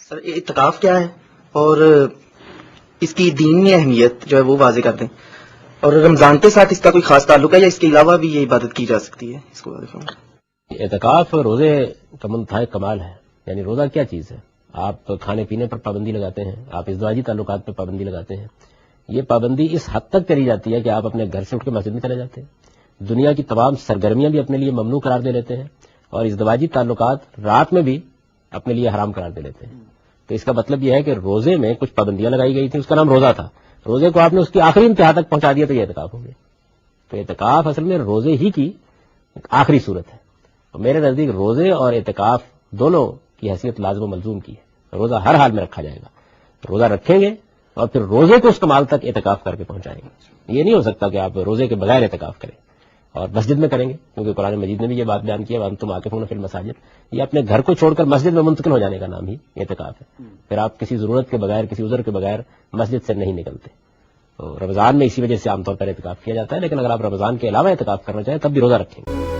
سر اعتکاف کیا ہے اور اس کی دینی اہمیت جو ہے وہ واضح کر دیں، اور رمضان کے ساتھ اس کا کوئی خاص تعلق ہے یا اس کے علاوہ بھی یہ عبادت کی جا سکتی ہے، اس کو واضح فرمائیں۔ اعتکاف روزے کا منتہا کمال ہے، یعنی روزہ کیا چیز ہے؟ آپ کھانے پینے پر پابندی لگاتے ہیں، آپ ازدواجی تعلقات پر پابندی لگاتے ہیں، یہ پابندی اس حد تک کری جاتی ہے کہ آپ اپنے گھر سے اٹھ کے مسجد میں چلے جاتے ہیں، دنیا کی تمام سرگرمیاں بھی اپنے لیے ممنوع قرار دے لیتے ہیں، اور ازدواجی تعلقات رات میں بھی اپنے لیے حرام قرار دے لیتے ہیں۔ تو اس کا مطلب یہ ہے کہ روزے میں کچھ پابندیاں لگائی گئی تھیں، اس کا نام روزہ تھا، روزے کو آپ نے اس کی آخری انتہا تک پہنچا دیا تو یہ اعتکاف ہو گیا۔ تو اعتکاف اصل میں روزے ہی کی آخری صورت ہے، اور میرے نزدیک روزے اور اعتکاف دونوں کی حیثیت لازم و ملزوم کی ہے۔ روزہ ہر حال میں رکھا جائے گا، روزہ رکھیں گے اور پھر روزے کو اس کمال تک اعتکاف کر کے پہنچائیں گے۔ یہ نہیں ہو سکتا کہ آپ روزے کے بغیر اعتکاف کریں اور مسجد میں کریں گے، کیونکہ قرآن مجید نے بھی یہ بات بیان کی ہے، وَأَنْتُمْ عَاكِفُونَ فِي الْمَسَاجِدِ، یہ اپنے گھر کو چھوڑ کر مسجد میں منتقل ہو جانے کا نام ہی اعتکاف ہے۔ پھر آپ کسی ضرورت کے بغیر، کسی عذر کے بغیر مسجد سے نہیں نکلتے۔ تو رمضان میں اسی وجہ سے عام طور پر اعتکاف کیا جاتا ہے، لیکن اگر آپ رمضان کے علاوہ اعتکاف کرنا چاہیں تب بھی روزہ رکھیں گے۔